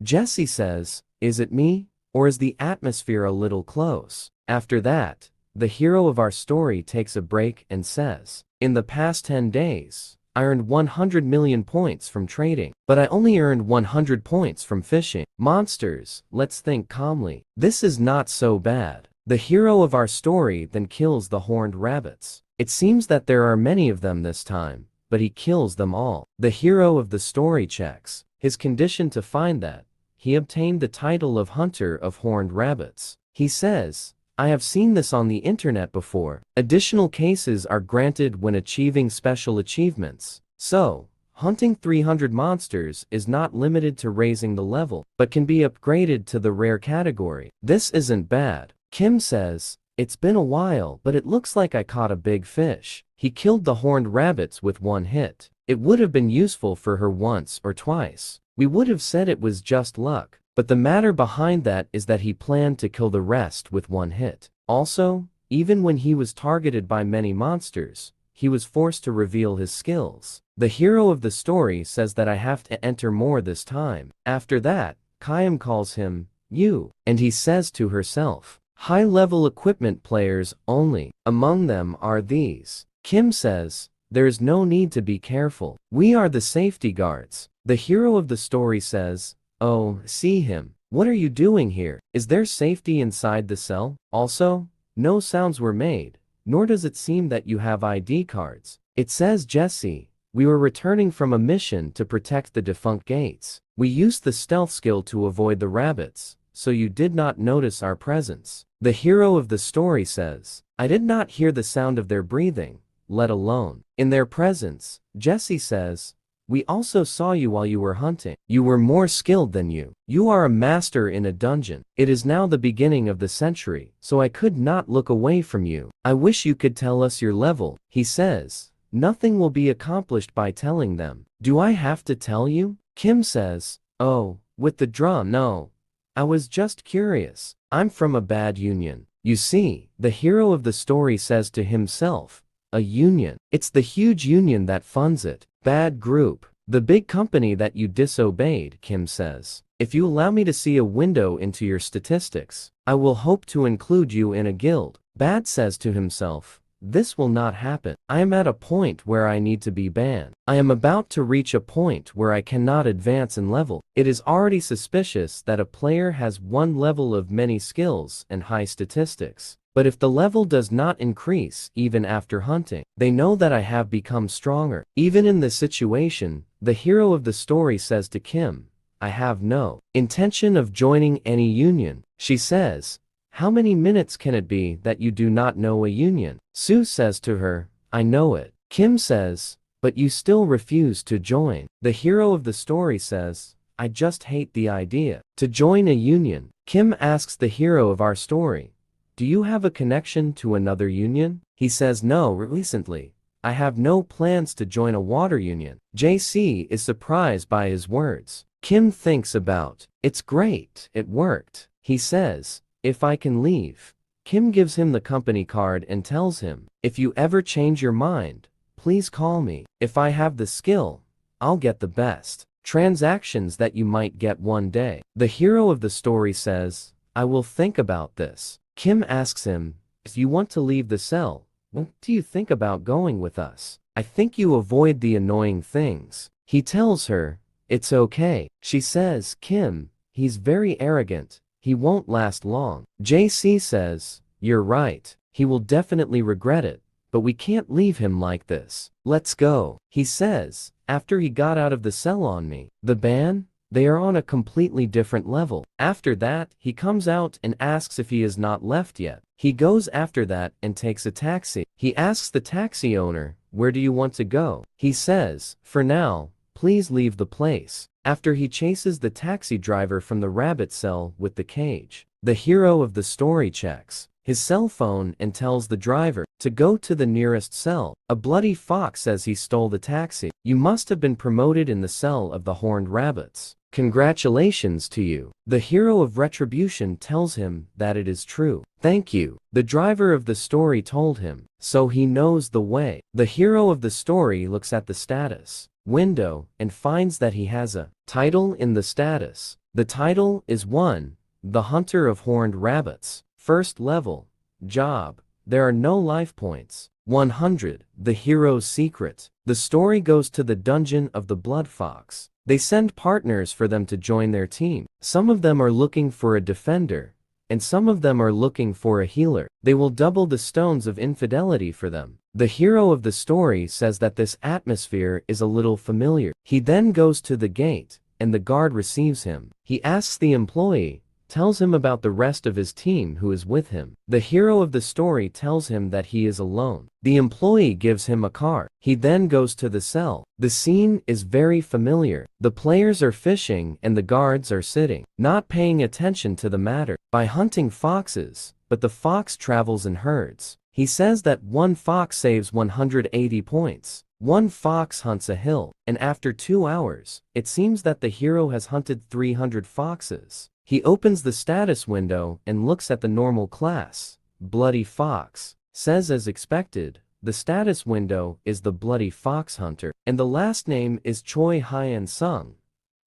Jesse says, "Is it me? Or is the atmosphere a little close?" After that, the hero of our story takes a break and says, "In the past 10 days, I earned 100 million points from trading, but I only earned 100 points from fishing. Monsters, let's think calmly. This is not so bad." The hero of our story then kills the horned rabbits. It seems that there are many of them this time, but he kills them all. The hero of the story checks his condition to find that he obtained the title of Hunter of Horned Rabbits. He says, "I have seen this on the internet before. Additional cases are granted when achieving special achievements. So, hunting 300 monsters is not limited to raising the level, but can be upgraded to the rare category. This isn't bad." Kim says, "It's been a while, but it looks like I caught a big fish." He killed the horned rabbits with one hit. It would have been useful for her once or twice. We would have said it was just luck, but the matter behind that is that he planned to kill the rest with one hit. Also, even when he was targeted by many monsters, he was forced to reveal his skills. The hero of the story says that I have to enter more this time. After that, Kayam calls him, "You," and he says to herself, "High-level equipment players only. Among them are these." Kim says, "There's no need to be careful. We are the safety guards." The hero of the story says, "Oh, see him. What are you doing here? Is there safety inside the cell? Also, no sounds were made, nor does it seem that you have ID cards." It says, "Jesse, we were returning from a mission to protect the defunct gates. We used the stealth skill to avoid the rabbits, so you did not notice our presence." The hero of the story says, "I did not hear the sound of their breathing, let alone in their presence." Jesse says, "We also saw you while you were hunting. You were more skilled than you. You are a master in a dungeon. It is now the beginning of the century, so I could not look away from you. I wish you could tell us your level." He says, "Nothing will be accomplished by telling them. Do I have to tell you?" Kim says, "Oh, with the drum, no. I was just curious. I'm from a bad union." You see, the hero of the story says to himself, "A union. It's the huge union that funds it. Bad group. The big company that you disobeyed." Kim says, "If you allow me to see a window into your statistics, I will hope to include you in a guild." Bad says to himself, "This will not happen. I am at a point where I need to be banned. I am about to reach a point where I cannot advance in level." It is already suspicious that a player has one level of many skills and high statistics. But if the level does not increase even after hunting, they know that I have become stronger. Even in this situation, the hero of the story says to Kim, "I have no intention of joining any union." She says, "How many minutes can it be that you do not know a union?" Sue says to her, "I know it." Kim says, "But you still refuse to join." The hero of the story says, "I just hate the idea to join a union." Kim asks the hero of our story, "Do you have a connection to another union?" He says, "No, recently. I have no plans to join a water union." JC is surprised by his words. Kim thinks about, "It's great, it worked." He says, "If I can leave." Kim gives him the company card and tells him, "If you ever change your mind, please call me. If I have the skill, I'll get the best transactions that you might get one day." The hero of the story says, "I will think about this." Kim asks him, "If you want to leave the cell, what do you think about going with us? I think you avoid the annoying things." He tells her, "It's okay." She says, "Kim, he's very arrogant. He won't last long." JC says, "You're right. He will definitely regret it, but we can't leave him like this. Let's go." He says, "After he got out of the cell on me, the ban, they are on a completely different level." After that, he comes out and asks if he has not left yet. He goes after that and takes a taxi. He asks the taxi owner, "Where do you want to go?" He says, "For now, please leave the place." After he chases the taxi driver from the rabbit cell with the cage, the hero of the story checks his cell phone and tells the driver to go to the nearest cell. A bloody fox says he stole the taxi. "You must have been promoted in the cell of the horned rabbits. Congratulations to you." The hero of retribution tells him that it is true. "Thank you." The driver of the story told him, so he knows the way. The hero of the story looks at the status window and finds that he has a title in the status. The title is 1. The Hunter of Horned Rabbits. First level. Job. There are no life points. 100. The Hero's Secret. The story goes to the dungeon of the Blood Fox. They send partners for them to join their team. Some of them are looking for a defender, and some of them are looking for a healer. They will double the stones of infidelity for them. The hero of the story says that this atmosphere is a little familiar. He then goes to the gate, and the guard receives him. He asks the employee, tells him about the rest of his team who is with him. The hero of the story tells him that he is alone. The employee gives him a car. He then goes to the cell. The scene is very familiar. The players are fishing and the guards are sitting, not paying attention to the matter, by hunting foxes, but the fox travels in herds. He says that one fox saves 180 points. One fox hunts a hill, and after 2 hours, it seems that the hero has hunted 300 foxes. He opens the status window and looks at the normal class. Bloody Fox. Says as expected, the status window is the Bloody Fox Hunter, and the last name is Choi Hyan Sung.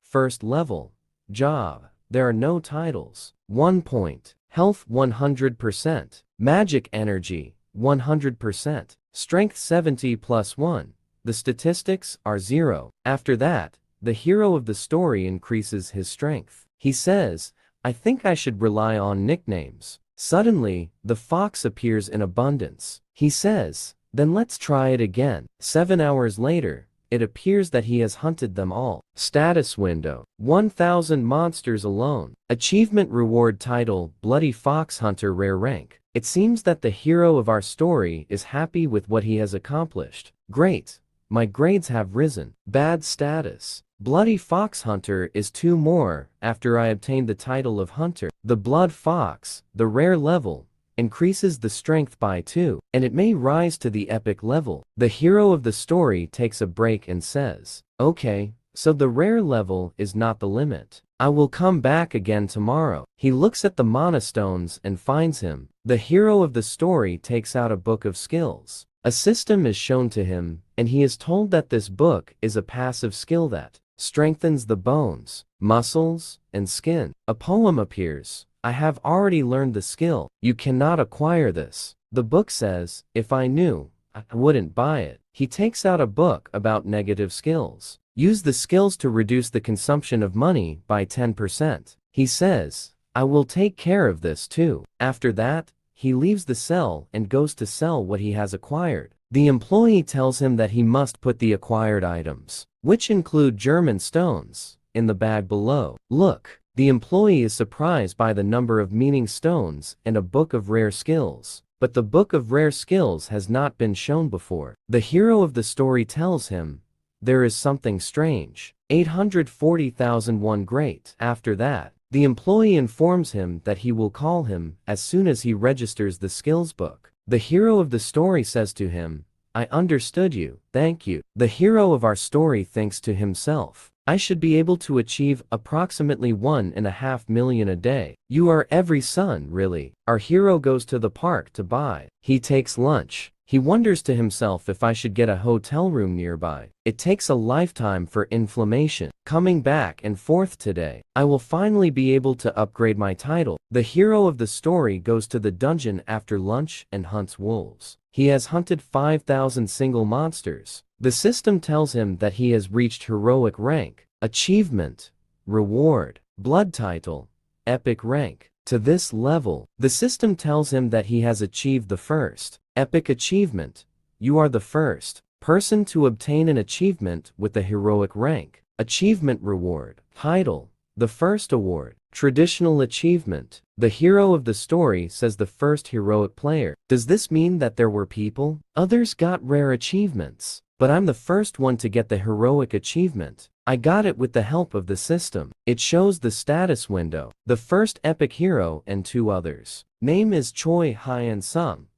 First level. Job. There are no titles. 1 point. Health 100%. Magic energy 100%. Strength 70 plus 1. The statistics are 0. After that, the hero of the story increases his strength. He says, I think I should rely on nicknames. Suddenly, the fox appears in abundance. He says, then let's try it again. 7 hours later, it appears that he has hunted them all. Status window. 1000 monsters alone. Achievement reward title, Bloody Fox Hunter rare rank. It seems that the hero of our story is happy with what he has accomplished. Great. My grades have risen. Bad status. Bloody Fox Hunter is 2 more after I obtained the title of Hunter. The Blood Fox, the rare level, increases the strength by 2, and it may rise to the epic level. The hero of the story takes a break and says, okay, so the rare level is not the limit. I will come back again tomorrow. He looks at the mana stones and finds him. The hero of the story takes out a book of skills. A system is shown to him, and he is told that this book is a passive skill that strengthens the bones, muscles, and skin. A poem appears. I have already learned the skill. You cannot acquire this. The book says, if I knew, I wouldn't buy it. He takes out a book about negative skills. Use the skills to reduce the consumption of money by 10%. He says, I will take care of this too. After that, he leaves the cell and goes to sell what he has acquired. The employee tells him that he must put the acquired items, which include German stones, in the bag below. Look, the employee is surprised by the number of meaning stones and a book of rare skills. But the book of rare skills has not been shown before. The hero of the story tells him, there is something strange. 840,001 great. After that, the employee informs him that he will call him as soon as he registers the skills book. The hero of the story says to him, I understood you, thank you. The hero of our story thinks to himself, I should be able to achieve approximately 1.5 million a day. You are every son, really. Our hero goes to the park to buy. He takes lunch. He wonders to himself if I should get a hotel room nearby. It takes a lifetime for inflammation. Coming back and forth today, I will finally be able to upgrade my title. The hero of the story goes to the dungeon after lunch and hunts wolves. He has hunted 5,000 single monsters. The system tells him that he has reached heroic rank, achievement, reward, blood title, epic rank. To this level, the system tells him that he has achieved the first epic achievement. You are the first person to obtain an achievement with the heroic rank. Achievement reward. Title. The first award. Traditional achievement. The hero of the story says the first heroic player. Does this mean that there were people? Others got rare achievements, but I'm the first one to get the heroic achievement. I got it with the help of the system. It shows the status window. The first epic hero and 2 others. Name is Choi Hyan Sung.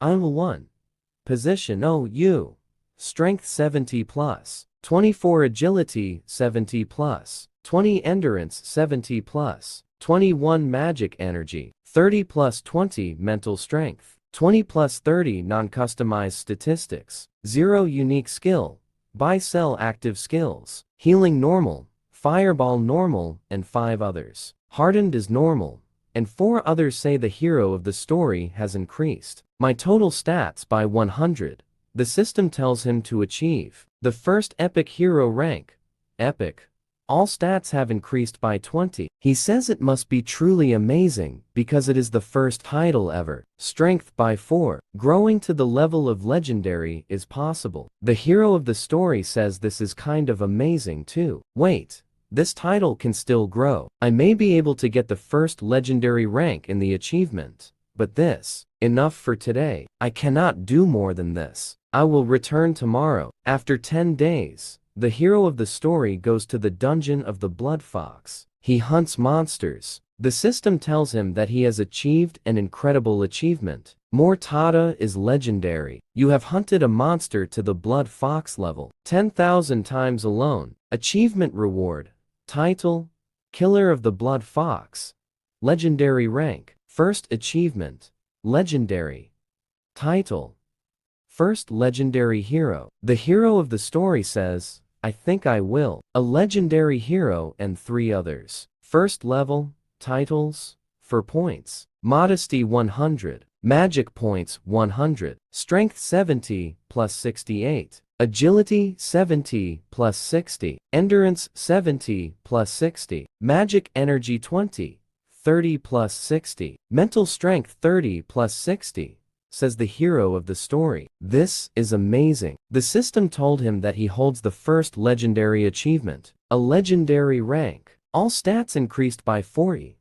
I'm 1. Position OU. Strength 70 plus. 24 agility 70 plus. 20 endurance 70 plus. 21 magic energy. 30 plus 20 mental strength. 20 plus 30 non-customized statistics. 0 unique skill. Buy sell active skills. Healing normal. Fireball normal, and 5 others. Hardened is normal, and 4 others say the hero of the story has increased my total stats by 100. The system tells him to achieve the first epic hero rank. Epic. All stats have increased by 20. He says it must be truly amazing because it is the first title ever. Strength by 4. Growing to the level of legendary is possible. The hero of the story says this is kind of amazing too. Wait. This title can still grow. I may be able to get the first legendary rank in the achievement. But this, enough for today. I cannot do more than this. I will return tomorrow. After 10 days, the hero of the story goes to the dungeon of the Blood Fox. He hunts monsters. The system tells him that he has achieved an incredible achievement. Mortada is legendary. You have hunted a monster to the Blood Fox level 10,000 times alone. Achievement reward. Title: Killer of the Blood Fox. Legendary rank. First achievement. Legendary. Title: First legendary hero. The hero of the story says, I think I will. A legendary hero and 3 others. First level. Titles. For points. Modesty 100. Magic points 100. Strength 70 plus 68. Agility 70 plus 60. Endurance 70 plus 60. Magic energy 20. 30 plus 60. Mental strength 30 plus 60. Says the hero of the story. This is amazing. The system told him that he holds the first legendary achievement. A legendary rank. All stats increased by 40.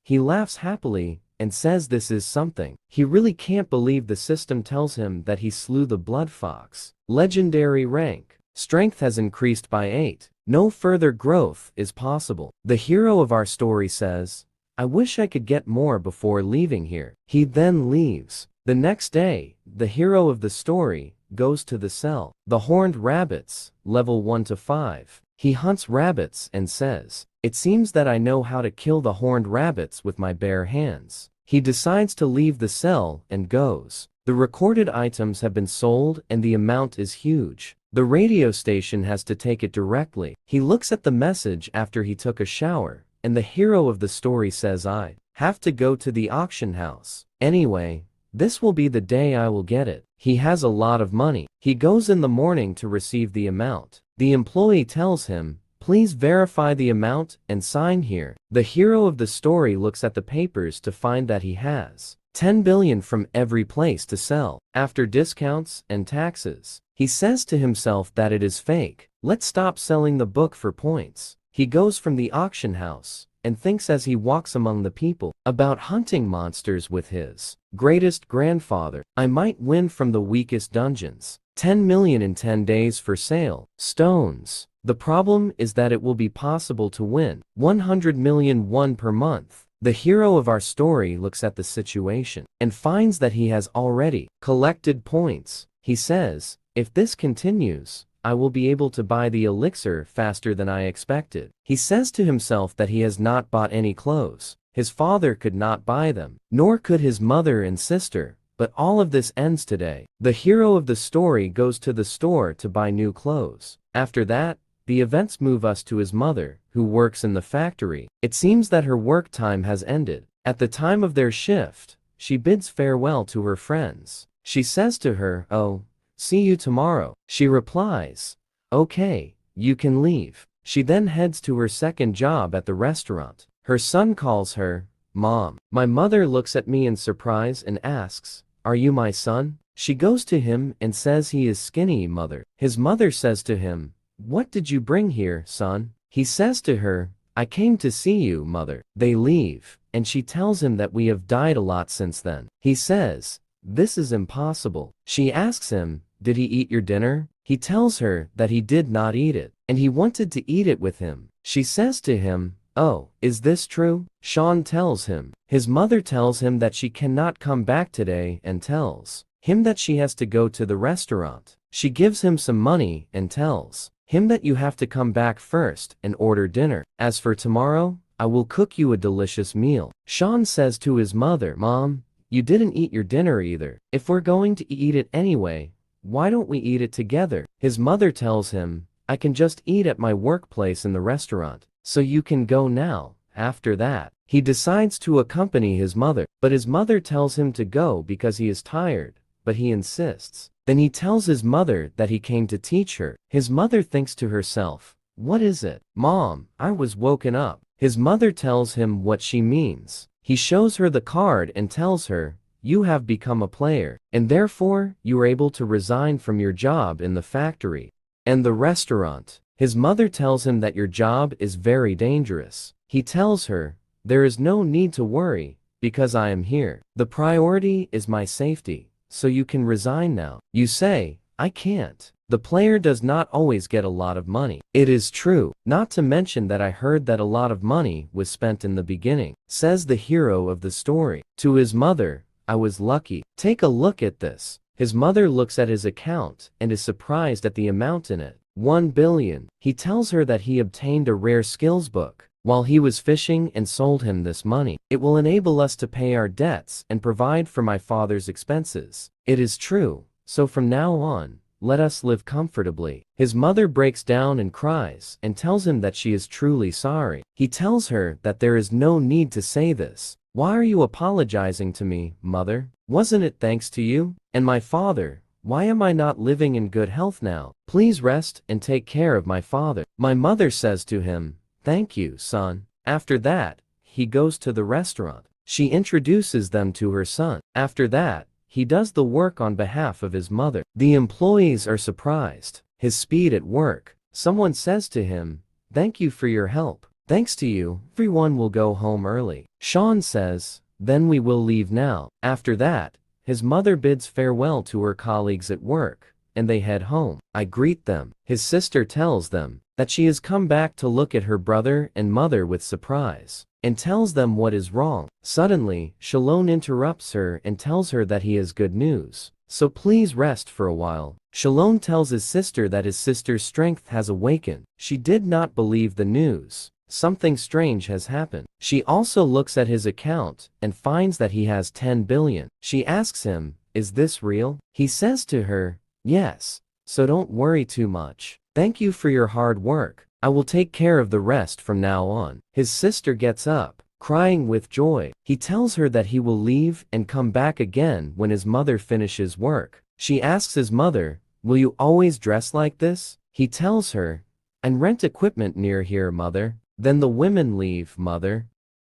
He laughs happily and says this is something. He really can't believe the system tells him that he slew the Blood Fox. Legendary rank. Strength has increased by 8. No further growth is possible. The hero of our story says, I wish I could get more before leaving here. He then leaves. The next day, the hero of the story goes to the cell. The Horned Rabbits, level 1 to 5. He hunts rabbits and says, it seems that I know how to kill the horned rabbits with my bare hands. He decides to leave the cell and goes. The recorded items have been sold and the amount is huge. The radio station has to take it directly. He looks at the message after he took a shower, and the hero of the story says I have to go to the auction house. Anyway, this will be the day I will get it. He has a lot of money. He goes in the morning to receive the amount. The employee tells him, please verify the amount and sign here. The hero of the story looks at the papers to find that he has 10 billion from every place to sell. After discounts and taxes, he says to himself that it is fake. Let's stop selling the book for points. He goes from the auction house and thinks as he walks among the people about hunting monsters with his greatest grandfather. I might win from the weakest dungeons. 10 million in 10 days for sale. Stones. The problem is that it will be possible to win 100 million won per month. The hero of our story looks at the situation and finds that he has already collected points. He says, if this continues, I will be able to buy the elixir faster than I expected. He says to himself that he has not bought any clothes. His father could not buy them, nor could his mother and sister. But all of this ends today. The hero of the story goes to the store to buy new clothes. After that, the events move us to his mother, who works in the factory. It seems that her work time has ended. At the time of their shift, she bids farewell to her friends. She says to her, oh, see you tomorrow. She replies, okay, you can leave. She then heads to her second job at the restaurant. Her son calls her, Mom. My mother looks at me in surprise and asks, are you my son? She goes to him and says he is skinny, mother. His mother says to him, what did you bring here, son? He says to her, I came to see you, mother. They leave, and she tells him that we have died a lot since then. He says, this is impossible. She asks him, did he eat your dinner? He tells her that he did not eat it, and he wanted to eat it with him. She says to him, oh, is this true? Sean tells him. His mother tells him that she cannot come back today and tells him that she has to go to the restaurant. She gives him some money and tells him that you have to come back first and order dinner. As for tomorrow, I will cook you a delicious meal. Sean says to his mother, Mom, you didn't eat your dinner either. If we're going to eat it anyway, why don't we eat it together? His mother tells him, I can just eat at my workplace in the restaurant. So you can go now. After that, he decides to accompany his mother, but his mother tells him to go because he is tired, but he insists. Then he tells his mother that he came to teach her. His mother thinks to herself, "What is it? Mom, I was woken up." His mother tells him what she means. He shows her the card and tells her, "You have become a player, and therefore you are able to resign from your job in the factory and the restaurant." His mother tells him that your job is very dangerous. He tells her, "There is no need to worry, because I am here. The priority is my safety, so you can resign now." You say, "I can't. The player does not always get a lot of money." It is true, not to mention that I heard that a lot of money was spent in the beginning, says the hero of the story. To his mother, "I was lucky. Take a look at this." His mother looks at his account and is surprised at the amount in it. 1 billion. He tells her that he obtained a rare skills book while he was fishing and sold him this money. "It will enable us to pay our debts and provide for my father's expenses." It is true, so from now on, let us live comfortably. His mother breaks down and cries and tells him that she is truly sorry. He tells her that there is no need to say this. "Why are you apologizing to me, mother? Wasn't it thanks to you? And my father? Why am I not living in good health now? Please rest and take care of my father." My mother says to him, "Thank you, son." After that, he goes to the restaurant. She introduces them to her son. After that, he does the work on behalf of his mother. The employees are surprised. His speed at work. Someone says to him, "Thank you for your help. Thanks to you, everyone will go home early." Sean says, "Then we will leave now." After that, his mother bids farewell to her colleagues at work, and they head home. I greet them. His sister tells them that she has come back to look at her brother and mother with surprise, and tells them what is wrong. Suddenly, Shalon interrupts her and tells her that he has good news, so please rest for a while. Shalon tells his sister that his sister's strength has awakened. She did not believe the news. Something strange has happened. She also looks at his account and finds that he has 10 billion. She asks him, "Is this real?" He says to her, "Yes, so don't worry too much. Thank you for your hard work. I will take care of the rest from now on." His sister gets up, crying with joy. He tells her that he will leave and come back again when his mother finishes work. She asks his mother, "Will you always dress like this?" He tells her, "And rent equipment near here, mother." Then the women leave. "Mother,